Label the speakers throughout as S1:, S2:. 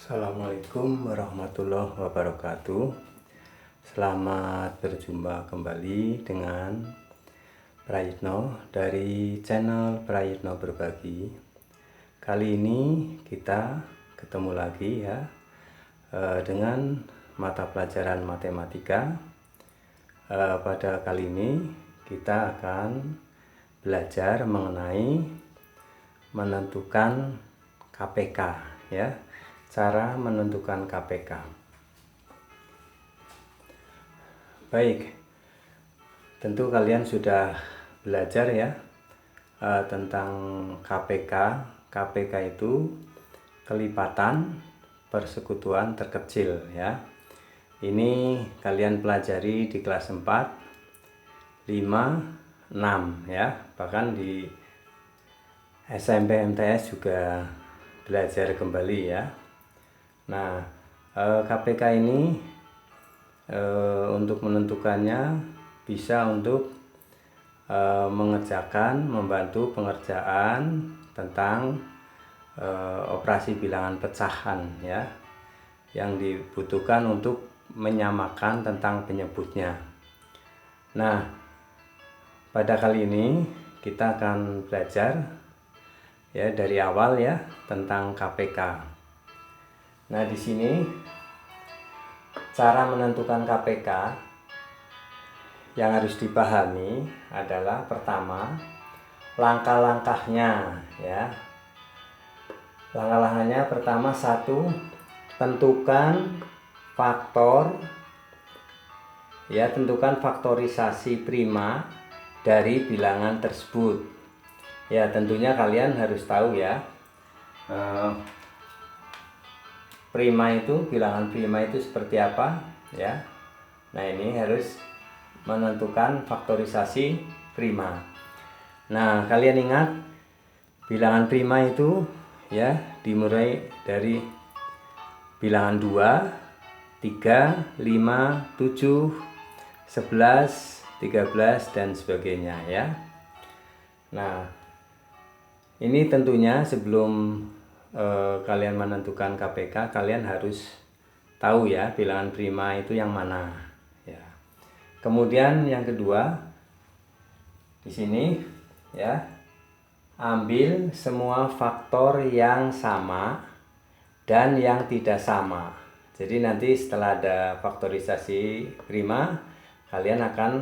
S1: Assalamualaikum warahmatullahi wabarakatuh. Selamat berjumpa kembali dengan Prayitno dari channel Prayitno Berbagi. Kali ini kita ketemu lagi ya dengan mata pelajaran matematika. Pada kali ini kita akan belajar mengenai menentukan KPK ya. Cara menentukan KPK. Baik, tentu kalian sudah belajar ya tentang KPK. KPK itu kelipatan persekutuan terkecil ya. Ini kalian pelajari di kelas 4, 5, 6 ya. Bahkan di SMP MTS juga belajar kembali ya. Nah, KPK ini untuk menentukannya bisa untuk membantu pengerjaan tentang operasi bilangan pecahan ya, yang dibutuhkan untuk menyamakan tentang penyebutnya. Nah, pada kali ini kita akan belajar ya dari awal ya tentang KPK. Nah, di sini cara menentukan KPK yang harus dipahami adalah pertama langkah-langkahnya ya. Langkah-langkahnya pertama, satu, tentukan faktor ya, tentukan faktorisasi prima dari bilangan tersebut. Ya, tentunya kalian harus tahu ya. Prima itu, bilangan prima itu seperti apa ya. Nah, ini harus menentukan faktorisasi prima. Nah, kalian ingat bilangan prima itu ya dimulai dari bilangan 2, 3, 5, 7, 11, 13 dan sebagainya ya. Nah, ini tentunya sebelum kalian menentukan KPK, kalian harus tahu ya bilangan prima itu yang mana ya. Kemudian yang kedua, di sini ya, ambil semua faktor yang sama dan yang tidak sama. Jadi nanti setelah ada faktorisasi prima, kalian akan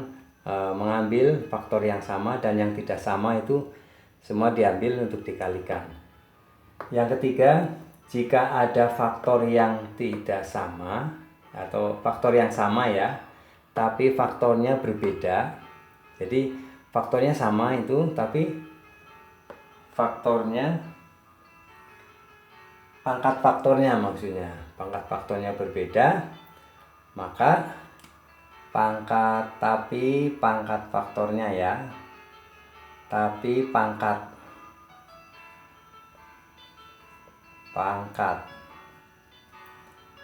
S1: mengambil faktor yang sama dan yang tidak sama itu semua diambil untuk dikalikan. Yang ketiga, jika ada faktor yang tidak sama atau faktor yang sama ya, tapi faktornya berbeda. Jadi faktornya sama itu, tapi faktornya, pangkat faktornya maksudnya, pangkat faktornya berbeda, maka pangkat faktornya ya, tapi pangkat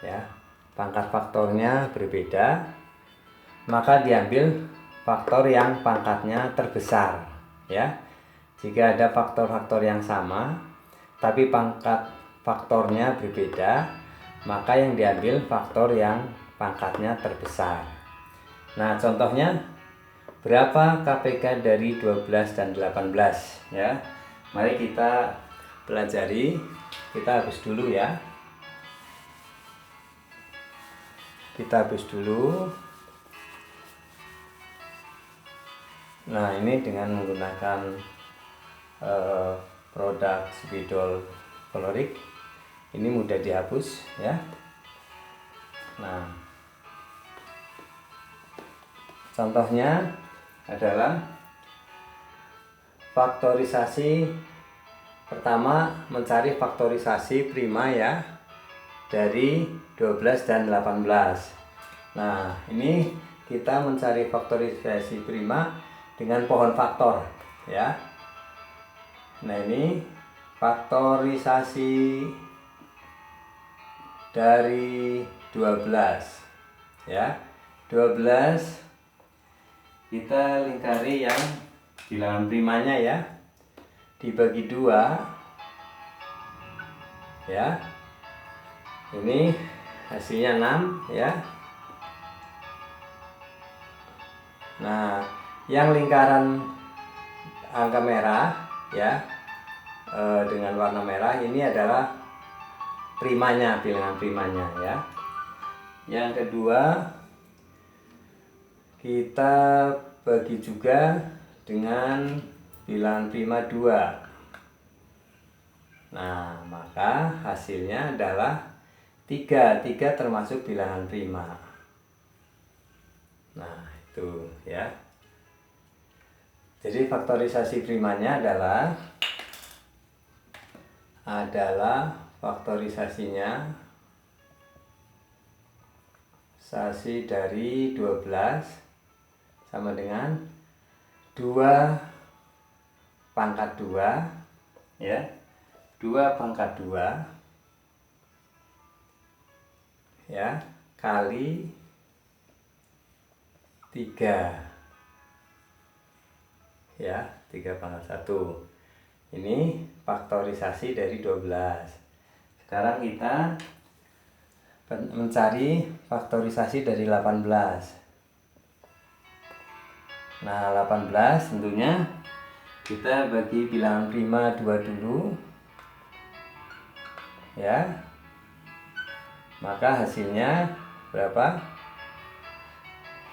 S1: ya, pangkat faktornya berbeda, maka diambil faktor yang pangkatnya terbesar ya. Jika ada faktor-faktor yang sama tapi pangkat faktornya berbeda, maka yang diambil faktor yang pangkatnya terbesar. Nah, contohnya berapa KPK dari 12 dan 18 ya. Mari kita pelajari. Kita hapus dulu ya. Kita hapus dulu. Nah, ini dengan menggunakan produk spidol kolorik, ini mudah dihapus ya. Nah, contohnya adalah faktorisasi. Pertama, mencari faktorisasi prima ya dari 12 dan 18. Nah, ini kita mencari faktorisasi prima dengan pohon faktor ya. Nah, ini faktorisasi dari 12 ya. 12 kita lingkari yang bilangan primanya ya, dibagi 2 ya. Ini hasilnya 6 ya. Nah, yang lingkaran angka merah ya, dengan warna merah ini adalah primanya, bilangan primanya ya. Yang kedua, kita bagi juga dengan bilangan prima 2. Nah, maka hasilnya adalah 3. 3 termasuk bilangan prima. Nah, itu ya. Jadi faktorisasi primanya adalah faktorisasinya sasi dari 12 sama dengan 2 pangkat 2 ya. 2 pangkat 2 ya kali 3 ya, 3 pangkat 1. Ini faktorisasi dari 12. Sekarang kita mencari faktorisasi dari 18. Nah, 18 tentunya kita bagi bilangan prima 2 dulu ya. Maka hasilnya berapa?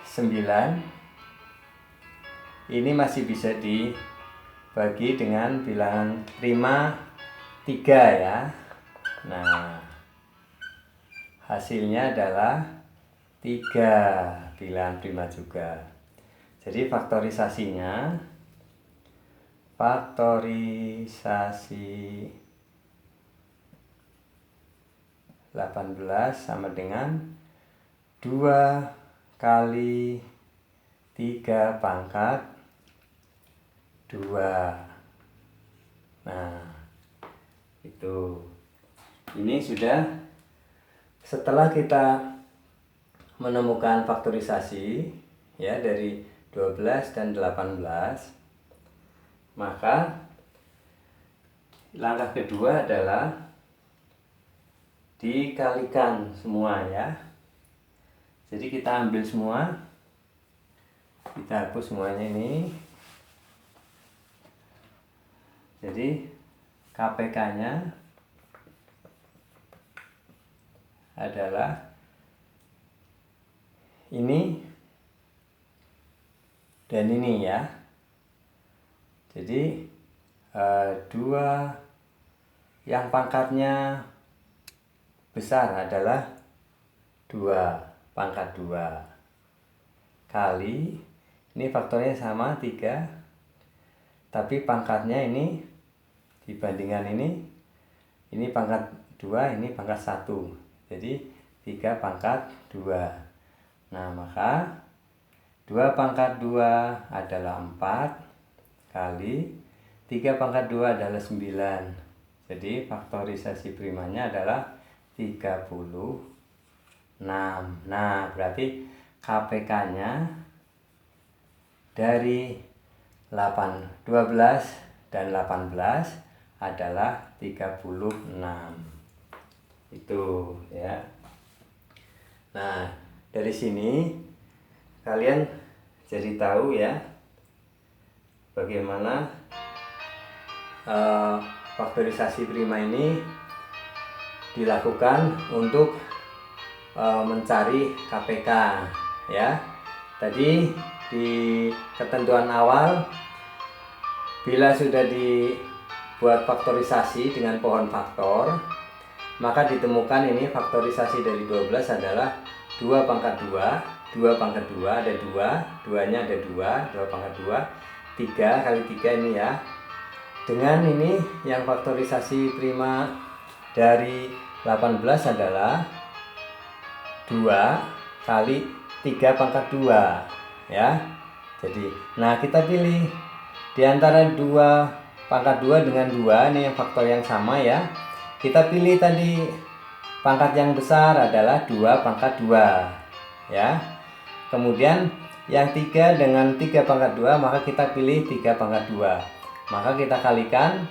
S1: 9. Ini masih bisa dibagi dengan bilangan prima 3 ya. Nah, hasilnya adalah 3 bilangan prima juga. Jadi faktorisasi 18 sama dengan 2 kali 3 pangkat 2. Nah, itu. Ini sudah setelah kita menemukan faktorisasi ya dari 12 dan 18, maka langkah kedua adalah dikalikan semua ya. Jadi kita ambil semua, kita hapus semuanya ini. Jadi KPK-nya adalah ini dan ini ya. Jadi 2 yang pangkatnya besar adalah 2 pangkat 2 kali, ini faktornya sama 3, tapi pangkatnya ini dibandingkan ini pangkat 2, ini pangkat 1, jadi 3 pangkat 2. Nah, maka 2 pangkat 2 adalah 4 kali 3 pangkat 2 adalah 9. Jadi faktorisasi primanya adalah 36. Nah, berarti KPK-nya dari 12 dan 18 adalah 36. Itu ya. Nah, dari sini kalian jadi tahu ya bagaimana faktorisasi prima ini dilakukan untuk mencari KPK ya. Tadi di ketentuan awal, bila sudah dibuat faktorisasi dengan pohon faktor, maka ditemukan ini faktorisasi dari 12 adalah 2 pangkat 2, 2 pangkat 2 ada 2, 2-nya ada 2, 2 pangkat 2, 3 kali 3 ini ya. Dengan ini yang faktorisasi prima dari 18 adalah 2 kali 3 pangkat 2 ya. Jadi, nah kita pilih di antara 2 pangkat 2 dengan 2, ini yang faktor yang sama ya. Kita pilih tadi pangkat yang besar adalah 2 pangkat 2 ya. Kemudian yang 3 dengan 3 pangkat 2, maka kita pilih 3 pangkat 2. Maka kita kalikan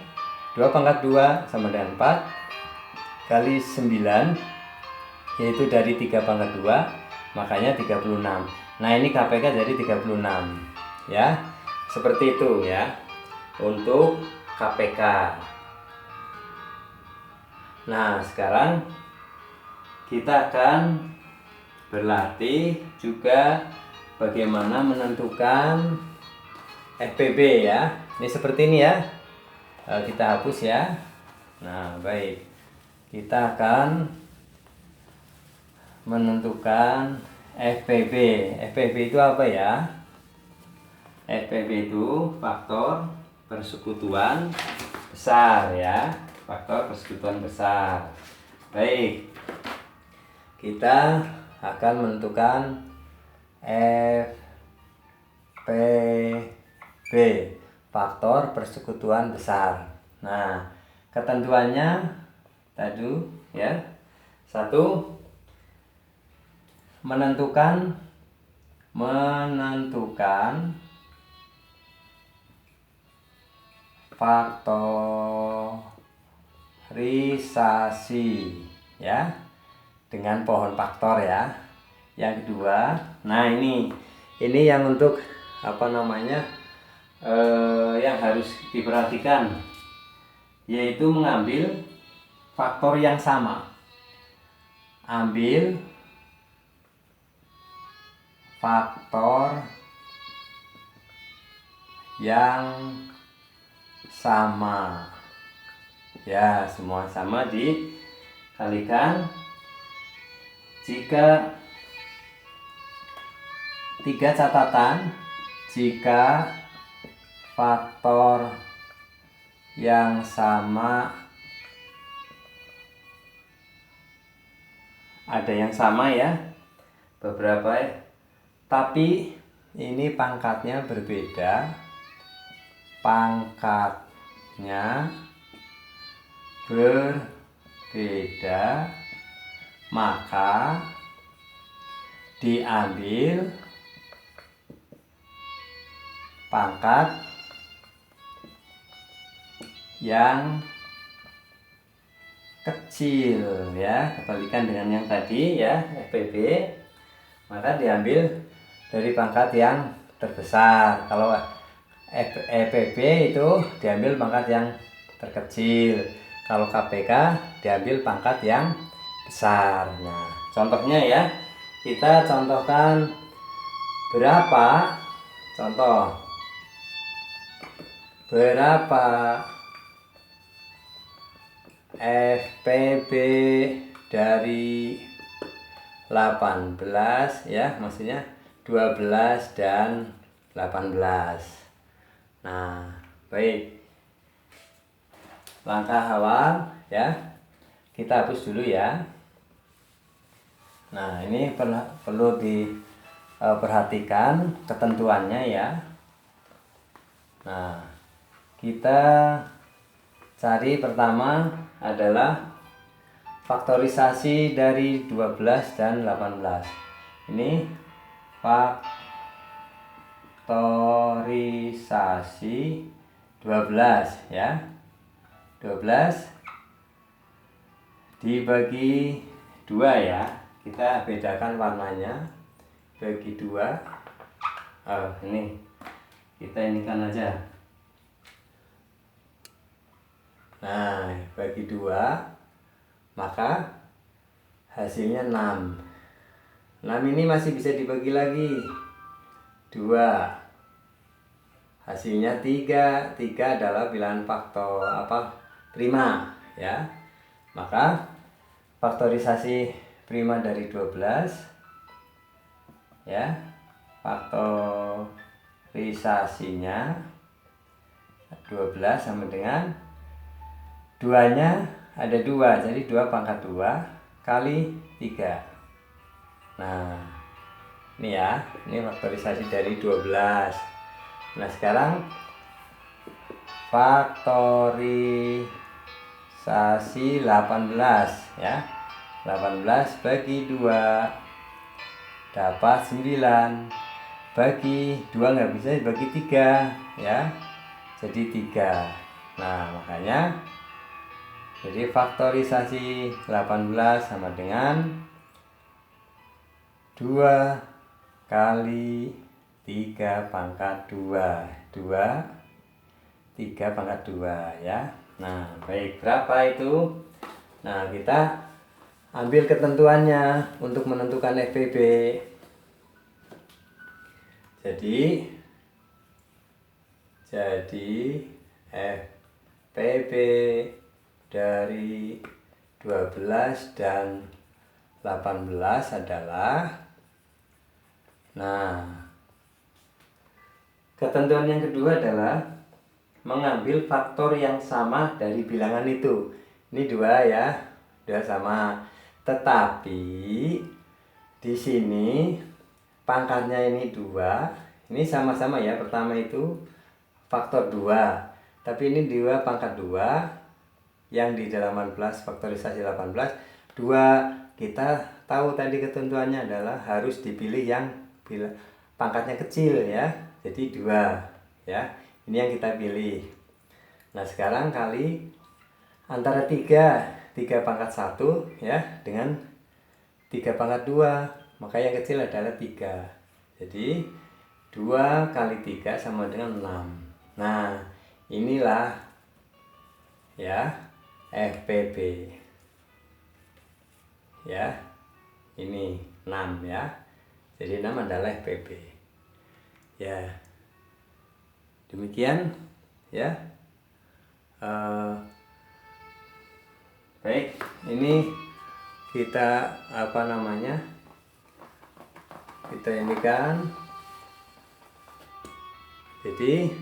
S1: 2 pangkat 2 sama dengan 4 kali 9 yaitu dari 3 pangkat 2, makanya 36. Nah ini KPK jadi 36 ya, seperti itu ya untuk KPK. Nah sekarang kita akan berlatih juga bagaimana menentukan FPB ya. Ini seperti ini ya. Kita hapus ya. Nah baik, kita akan menentukan FPB. FPB itu apa ya? FPB itu faktor persekutuan besar ya. Faktor persekutuan besar. Baik, kita akan menentukan FPB, faktor persekutuan besar. Nah, ketentuannya tadi ya. 1, menentukan faktorisasi ya, dengan pohon faktor ya. Yang kedua, nah ini yang untuk apa namanya, yang harus diperhatikan, yaitu mengambil faktor yang sama. Ambil faktor yang sama ya, semua sama dikalikan. Jika 3 catatan, jika faktor yang sama, ada yang sama ya, beberapa ya, tapi ini pangkatnya berbeda, maka diambil pangkat yang kecil ya, kebalikan dengan yang tadi ya, FPB, maka diambil dari pangkat yang terbesar. Kalau FPB itu diambil pangkat yang terkecil, kalau KPK diambil pangkat yang besar. Nah, contohnya ya, kita contohkan berapa FPB dari 18 ya, maksudnya 12 dan 18. Nah, baik. Langkah awal ya, kita hapus dulu ya. Nah, ini perlu diperhatikan ketentuannya ya. Nah, kita cari pertama adalah faktorisasi dari 12 dan 18. Ini faktorisasi 12 ya. 12 dibagi 2 ya. Kita bedakan warnanya. Bagi 2. Ini kita inikan aja. Nah, bagi 2, maka hasilnya 6. 6 ini masih bisa dibagi lagi 2, hasilnya 3. 3 adalah bilangan faktor prima ya. Maka faktorisasi prima dari 12 ya, faktorisasinya 12 sama dengan 2-nya ada 2, jadi 2 pangkat 2 kali 3. Nah, ini ya, ini faktorisasi dari 12. Nah, sekarang faktorisasi 18 ya. 18 bagi 2 dapat 9. Bagi 2 nggak bisa, bagi 3 ya, jadi 3. Nah, makanya jadi faktorisasi 18 sama dengan 2 kali 3 pangkat 2. 3 pangkat 2 ya. Nah, baik, berapa itu? Nah, kita ambil ketentuannya untuk menentukan FPB. Jadi FPB dari 12 dan 18 adalah, nah, ketentuan yang kedua adalah mengambil faktor yang sama dari bilangan itu. Ini 2 ya, 2 sama. Tetapi di sini pangkatnya ini 2. Ini sama-sama ya, pertama itu faktor 2. Tapi ini 2 pangkat 2 yang di 18 faktorisasi 18. 2 kita tahu tadi ketentuannya adalah harus dipilih yang pangkatnya kecil ya. Jadi 2 ya. Ini yang kita pilih. Nah, sekarang kali antara 3 pangkat 1 ya dengan 3 pangkat 2. Maka yang kecil adalah 3. Jadi 2 kali 3 sama dengan 6. Nah, inilah ya FPB. Ya, ini 6 ya. Jadi 6 adalah FPB. Ya, demikian ya. Baik, ini kita kita ini kan. Jadi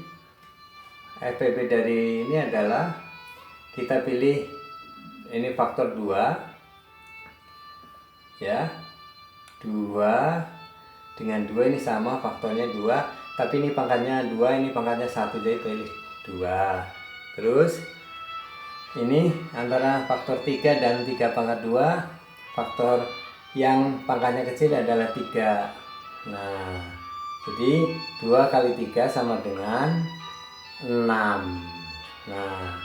S1: FPB dari ini adalah kita pilih ini faktor 2 ya, 2 dengan 2 ini sama, faktornya 2, tapi ini pangkatnya 2, ini pangkatnya 1, jadi pilih 2. Terus ini antara faktor 3 dan 3 pangkat 2, faktor yang pangkatnya kecil adalah 3. Nah, jadi 2 kali 3 sama dengan 6. Nah,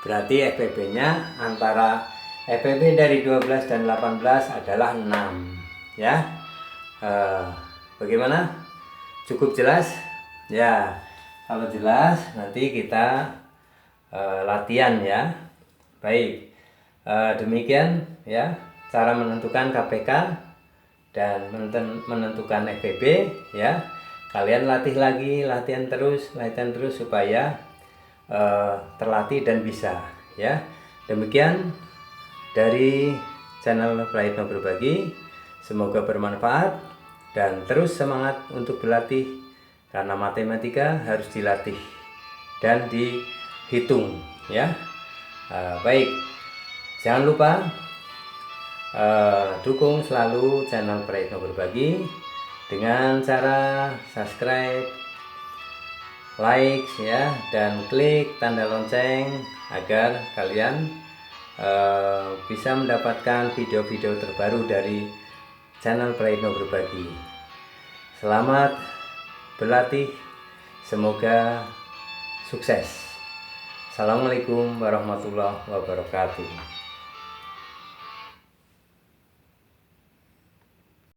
S1: berarti FPB-nya antara FPB dari 12 dan 18 adalah 6 ya. Bagaimana? Cukup jelas? Ya, kalau jelas nanti kita latihan ya. Baik, demikian ya cara menentukan KPK dan menentukan FPB ya. Kalian latihan terus supaya terlatih dan bisa ya. Demikian dari channel Prayitno Berbagi. Semoga bermanfaat dan terus semangat untuk berlatih, karena matematika harus dilatih dan dihitung ya. Baik, jangan lupa dukung selalu channel Prayitno Berbagi dengan cara subscribe, like ya, dan klik tanda lonceng agar kalian bisa mendapatkan video-video terbaru dari channel Prayitno Berbagi. Selamat berlatih, semoga sukses. Assalamualaikum warahmatullahi wabarakatuh.